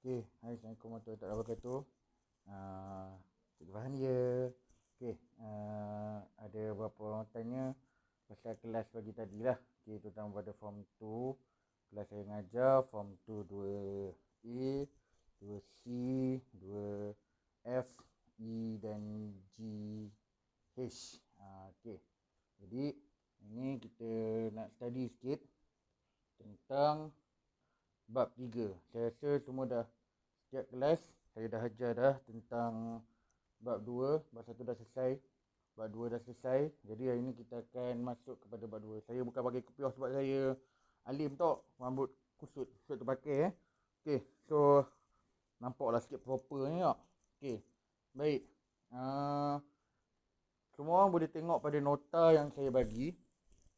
Okey, hai Assalamualaikum warahmatullahi wabarakatuh. Ah, Cikgu Farhan ya. Okey, ada beberapa orang tanya pasal kelas pagi tadi lah. Okey, terutama pada form 2. Kelas saya ngajar form 2 2A, 2C, 2F, E dan G, H. Okey. Jadi ini kita nak study sikit tentang bab 3. Saya rasa semua dah, setiap kelas saya dah ajar dah tentang bab 2, bab 1 dah selesai, bab 2 dah selesai. Jadi hari ni kita akan masuk kepada bab 2. Saya bukan pakai kopiah sebab saya alim tau, rambut kusut terpakai Okey, so nampaklah sikit proper ni tak. Okey, baik. Semua orang boleh tengok pada nota yang saya bagi.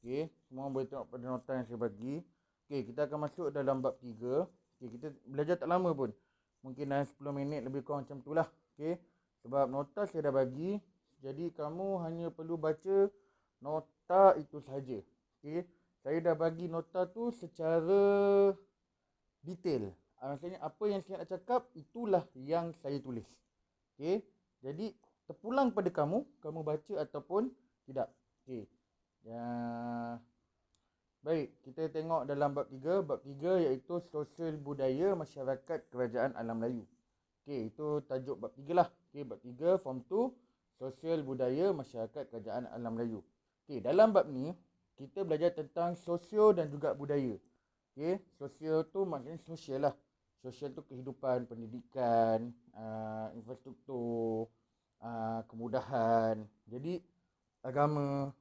Okey, semua orang boleh tengok pada nota yang saya bagi. Okey, kita akan masuk dalam bab 3. Okey, kita belajar tak lama pun. Mungkin dalam 10 minit lebih kurang macam tu lah. Okey, sebab nota saya dah bagi. Jadi kamu hanya perlu baca nota itu sahaja. Okey, saya dah bagi nota tu secara detail. Maksudnya apa yang saya nak cakap itulah yang saya tulis. Okey, jadi terpulang pada kamu baca ataupun tidak. Okey. Ya. Baik, kita tengok dalam bab 3. Bab 3 iaitu sosial budaya masyarakat kerajaan alam Melayu. Okey, itu tajuk bab 3 lah. Okey, bab 3 form 2, sosial budaya masyarakat kerajaan alam Melayu. Okey, dalam bab ni kita belajar tentang sosio dan juga budaya. Okey, sosial tu maksudnya sosial lah. Sosial tu kehidupan, pendidikan, infrastruktur, kemudahan. Jadi agama,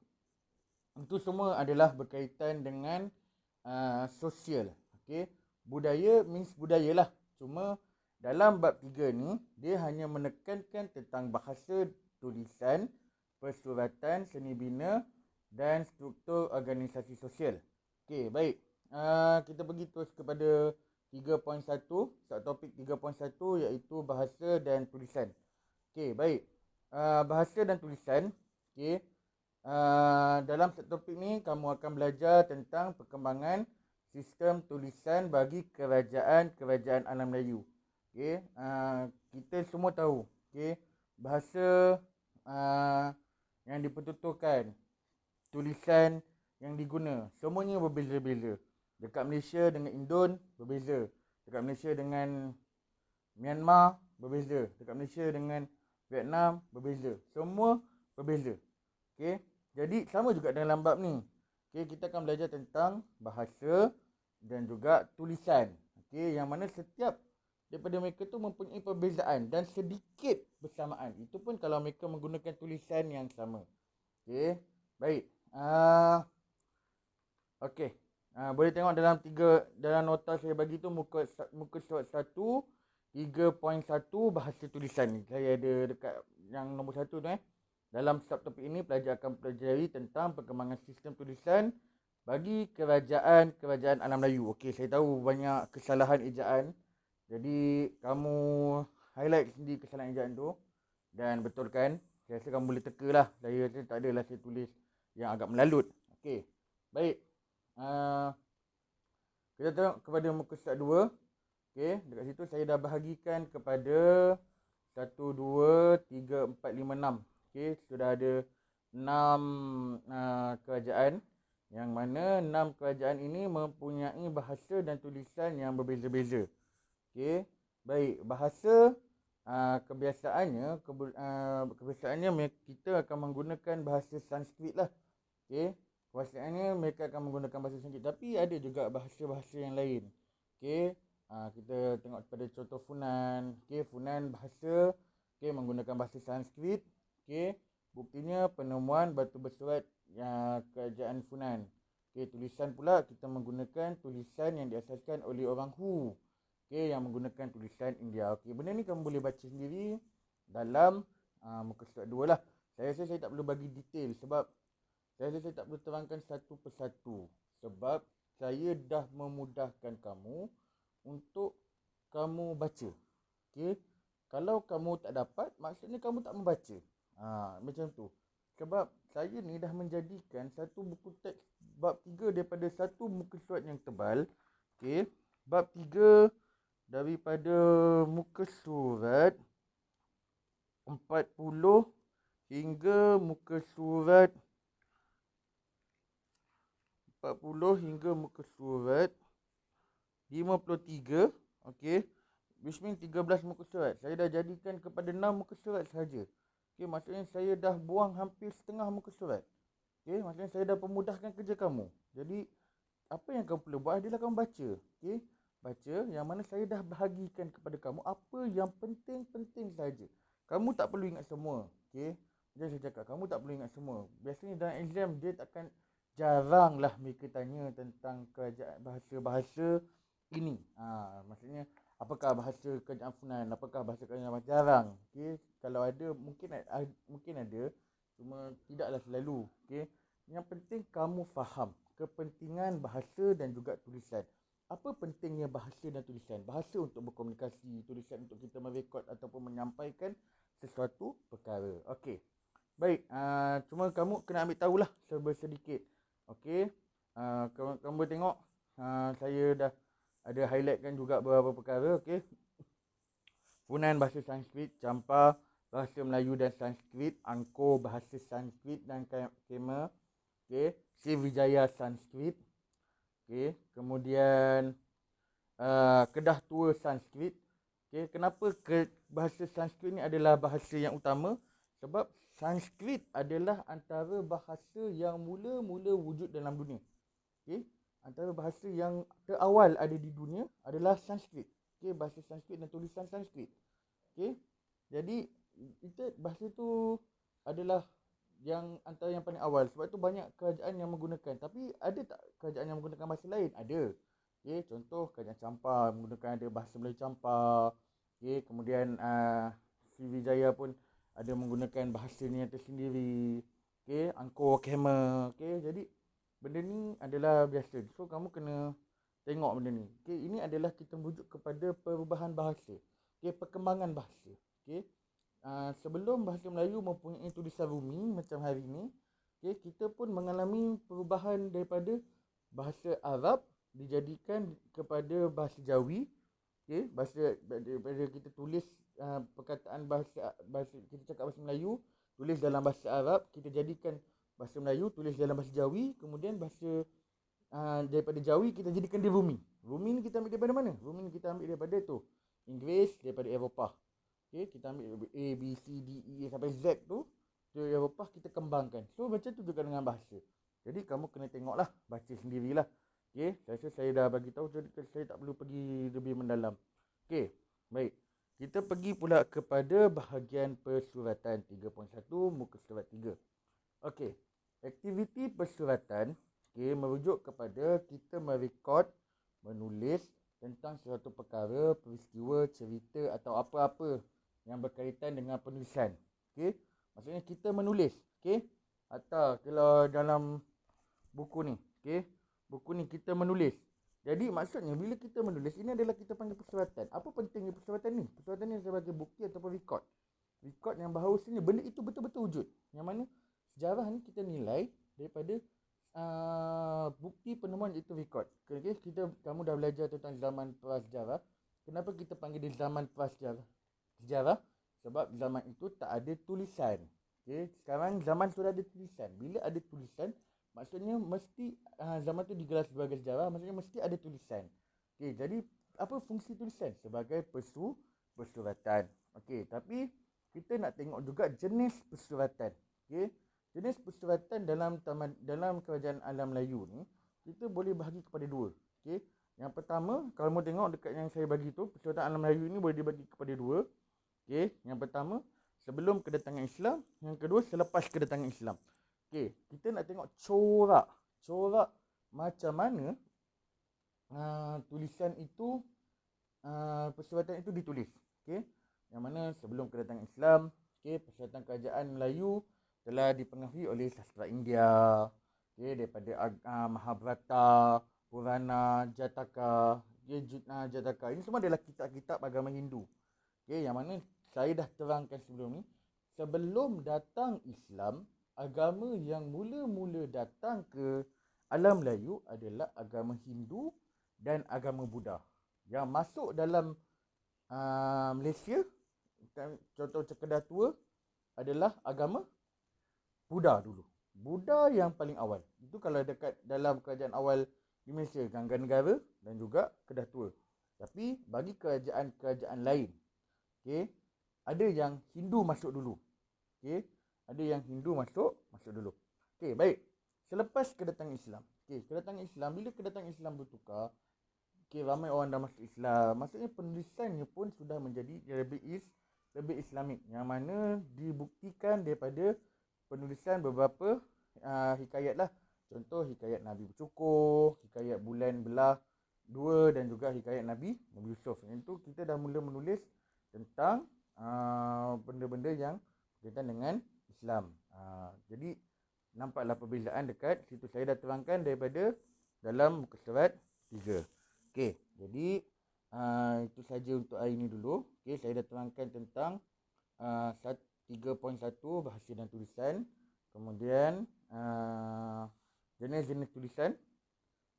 itu semua adalah berkaitan dengan sosial. Okey, budaya means budaya lah. Cuma dalam bab 3 ni dia hanya menekankan tentang bahasa, tulisan, persuratan, seni bina dan struktur organisasi sosial. Okey, baik. Kita pergi terus kepada 3.1, subtopik 3.1 iaitu bahasa dan tulisan. Okey, baik. Bahasa dan tulisan. Okey. Dalam subtopik ni kamu akan belajar tentang perkembangan sistem tulisan bagi kerajaan alam Melayu. Okey, kita semua tahu, okey, bahasa yang dipertuturkan, tulisan yang diguna, semuanya berbeza-beza. Dekat Malaysia dengan Indon berbeza. Dekat Malaysia dengan Myanmar berbeza. Dekat Malaysia dengan Vietnam berbeza. Semua berbeza. Okey. Jadi sama juga dalam bab ni. Okey, kita akan belajar tentang bahasa dan juga tulisan. Okey, yang mana setiap daripada mereka tu mempunyai perbezaan dan sedikit bersamaan. Itu pun kalau mereka menggunakan tulisan yang sama. Okey, baik. Okey. Boleh tengok dalam nota saya bagi tu muka surat 1 3.1 bahasa tulisan ni. Saya ada dekat yang nombor 1 tu Dalam subtopik ini pelajar akan pelajari tentang perkembangan sistem tulisan bagi kerajaan alam Melayu. Okey, saya tahu banyak kesalahan ejaan. Jadi kamu highlight sendiri kesalahan ejaan tu dan betulkan. Saya rasa kamu boleh teka lah. Saya rasa tak adalah saya tulis yang agak melalut. Okey, baik. Kita tengok kepada muka surat 2. Okey, dekat situ saya dah bahagikan kepada 1, 2, 3, 4, 5, 6. Okey, sudah ada 6 kerajaan, yang mana 6 kerajaan ini mempunyai bahasa dan tulisan yang berbeza-beza. Okey, baik. Bahasa kebiasaannya kita akan menggunakan bahasa Sanskrit lah. Okey, kebiasaannya mereka akan menggunakan bahasa Sanskrit, tapi ada juga bahasa-bahasa yang lain. Okey, kita tengok pada contoh Funan. Okey, Funan bahasa, okey, menggunakan bahasa Sanskrit. Okey, buktinya penemuan batu bersurat kerajaan Funan. Okey, tulisan pula kita menggunakan tulisan yang diasaskan oleh orang Hu. Okey, yang menggunakan tulisan India. Okey, benda ni kamu boleh baca sendiri dalam muka surat 2 lah. Saya rasa saya tak perlu bagi detail sebab saya rasa saya tak perlu terangkan satu persatu sebab saya dah memudahkan kamu untuk kamu baca. Okey, kalau kamu tak dapat, maksudnya kamu tak membaca. Macam tu. Sebab saya ni dah menjadikan satu buku teks bab 3 daripada satu muka surat yang tebal. Okey, bab 3 daripada muka surat 40 hingga muka surat 53. Okey. Which means 13 muka surat. Saya dah jadikan kepada 6 muka surat sahaja. Okey, maksudnya saya dah buang hampir setengah muka surat. Okey, maksudnya saya dah pemudahkan kerja kamu. Jadi, apa yang kamu perlu buat adalah kamu baca. Okey, baca yang mana saya dah bahagikan kepada kamu apa yang penting-penting sahaja. Kamu tak perlu ingat semua. Okey, macam saya cakap, kamu tak perlu ingat semua. Biasanya dalam exam, dia takkan jaranglah mereka tanya tentang kerajaan bahasa-bahasa ini. Maksudnya, apakah bahasa kerajaan Funan, apakah bahasa kerajaan jarang. Okey, kalau ada mungkin ada, cuma tidaklah selalu. Okey, yang penting kamu faham kepentingan bahasa dan juga tulisan. Apa pentingnya bahasa dan tulisan? Bahasa untuk berkomunikasi, tulisan untuk kita merekod ataupun menyampaikan sesuatu perkara. Okey. Baik, cuma kamu kena ambil tahulah sedikit. Okey. Kamu boleh tengok saya dah ada highlightkan juga beberapa perkara. Okey. Funan bahasa Sanskrit, Champa bahasa Melayu dan Sanskrit, Angkor bahasa Sanskrit dan Khmer. Okey, Sriwijaya Sanskrit. Okey, kemudian Kedah Tua Sanskrit. Okey, kenapa bahasa Sanskrit ni adalah bahasa yang utama? Sebab Sanskrit adalah antara bahasa yang mula-mula wujud dalam dunia. Okey, antara bahasa yang terawal ada di dunia adalah Sanskrit. Okey, bahasa Sanskrit dan tulisan Sanskrit. Okey, jadi bahasa tu adalah yang antara yang paling awal. Sebab tu banyak kerajaan yang menggunakan. Tapi ada tak kerajaan yang menggunakan bahasa lain? Ada. Okay, contoh kerajaan Champa menggunakan ada bahasa Melayu Champa. Okay, kemudian Sriwijaya pun ada menggunakan bahasanya tersendiri. Okay, Angkor, Khmer. Okay, jadi benda ni adalah biasa. So kamu kena tengok benda ni. Okay, ini adalah kita merujuk kepada perubahan bahasa. Okay, perkembangan bahasa. Okay. Sebelum bahasa Melayu mempunyai tulisan Rumi macam hari ini, okay, kita pun mengalami perubahan daripada bahasa Arab dijadikan kepada bahasa Jawi. Okay, daripada kita tulis perkataan bahasa kita cakap bahasa Melayu, tulis dalam bahasa Arab, kita jadikan bahasa Melayu, tulis dalam bahasa Jawi, kemudian bahasa daripada Jawi kita jadikan dia Rumi. Rumi ni kita ambil daripada mana? Rumi ni kita ambil daripada tu Inggeris, daripada Eropah. Okay, kita ambil A, B, C, D, E sampai Z tu dari Eropah kita kembangkan. So macam tu juga dengan bahasa. Jadi kamu kena tengoklah, baca sendirilah. Okay, saya rasa saya dah bagi tahu, jadi saya tak perlu pergi lebih mendalam. Okay, baik. Kita pergi pula kepada bahagian persuratan 3.1 muka surat 3. Okay, aktiviti persuratan merujuk kepada kita merekod, menulis tentang suatu perkara, peristiwa, cerita atau apa-apa yang berkaitan dengan penulisan. Okey, maksudnya kita menulis. Okey, atau kalau dalam buku ni, okey, buku ni kita menulis. Jadi maksudnya bila kita menulis, ini adalah kita panggil persuratan. Apa pentingnya persuratan ni? Persuratan ni sebagai bukti ataupun rekod. Rekod yang bahawasanya benda itu betul-betul wujud. Yang mana sejarah ni kita nilai daripada bukti penemuan itu rekod. Okay, kamu dah belajar tentang zaman prasejarah. Kenapa kita panggil dia zaman prasejarah? Sejarah sebab zaman itu tak ada tulisan. Okay, sekarang zaman sudah ada tulisan. Bila ada tulisan, maksudnya mesti zaman tu digelar sebagai sejarah, maksudnya mesti ada tulisan. Okay, jadi apa fungsi tulisan? Sebagai persuratan. Okay, tapi kita nak tengok juga jenis persuratan. Okay, jenis persuratan dalam kerajaan alam Melayu ni kita boleh bahagi kepada dua. Okay, yang pertama, kalau mau tengok dekat yang saya bagi tu, persuratan alam Melayu ni boleh dibagi kepada dua. Okay, yang pertama sebelum kedatangan Islam, yang kedua selepas kedatangan Islam. Okay, kita nak tengok corak macam mana tulisan itu, persuratan itu ditulis. Okay, yang mana sebelum kedatangan Islam, okay, persuratan kerajaan Melayu telah dipengaruhi oleh sastra India, okay, daripada Mahabharata, Purana, Jataka, Jataka. Ini semua adalah kitab-kitab agama Hindu. Okay, yang mana saya dah terangkan sebelum ni, sebelum datang Islam, agama yang mula-mula datang ke alam Melayu adalah agama Hindu dan agama Buddha. Yang masuk dalam Malaysia, contoh macam Kedah Tua adalah agama Buddha dulu. Buddha yang paling awal. Itu kalau dekat dalam kerajaan awal di Malaysia, Gangga Negara dan juga Kedah Tua. Tapi bagi kerajaan-kerajaan lain, okey, ada yang Hindu masuk dulu. Okey, ada yang Hindu masuk dulu. Okey, baik. Selepas kedatangan Islam. Okey, kedatangan Islam, bila kedatangan Islam bertukar, okey, ramai orang dah masuk Islam. Maksudnya penulisannya pun sudah menjadi lebih Islamik, yang mana dibuktikan daripada penulisan beberapa hikayat lah. Contoh hikayat Nabi bercukur, hikayat bulan belah dua dan juga hikayat Nabi Yusuf. Yang itu kita dah mula menulis tentang benda-benda yang berkaitan dengan Islam. Jadi nampaklah perbezaan dekat situ. Saya dah terangkan daripada dalam muka surat 3. Okey, jadi itu saja untuk hari ini dulu. Okey, saya dah terangkan tentang 3.1 bahasa dan tulisan, kemudian jenis-jenis tulisan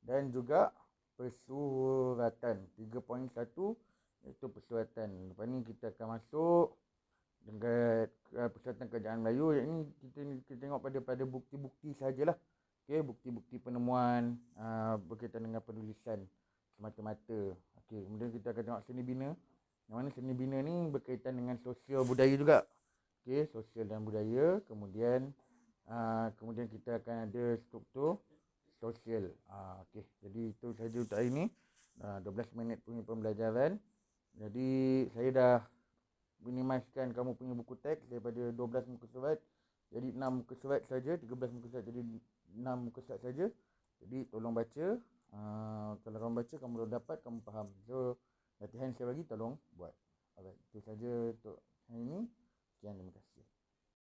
dan juga persuratan. 3.1 iaitu persuratan. Lepas ni kita akan masuk dengan persuratan kerajaan Melayu. Yang ini kita tengok pada bukti-bukti sajalah. Okey, bukti-bukti penemuan berkaitan dengan penulisan semata-mata. Okey, kemudian kita akan tengok seni bina. Yang mana seni bina ni berkaitan dengan sosial budaya juga. Okey, sosial dan budaya. Kemudian kita akan ada struktur sosial. Okey, jadi itu saja untuk hari ini. 12 minit punya pembelajaran. Jadi saya dah minimizekan kamu punya buku teks daripada 12 muka surat jadi 6 muka surat saja, 13 muka surat jadi 6 muka surat saja. Jadi tolong baca. Kalau kamu baca, kamu dah dapat, kamu faham. So latihan saya bagi, tolong buat. Alright, itu saja untuk hari ini.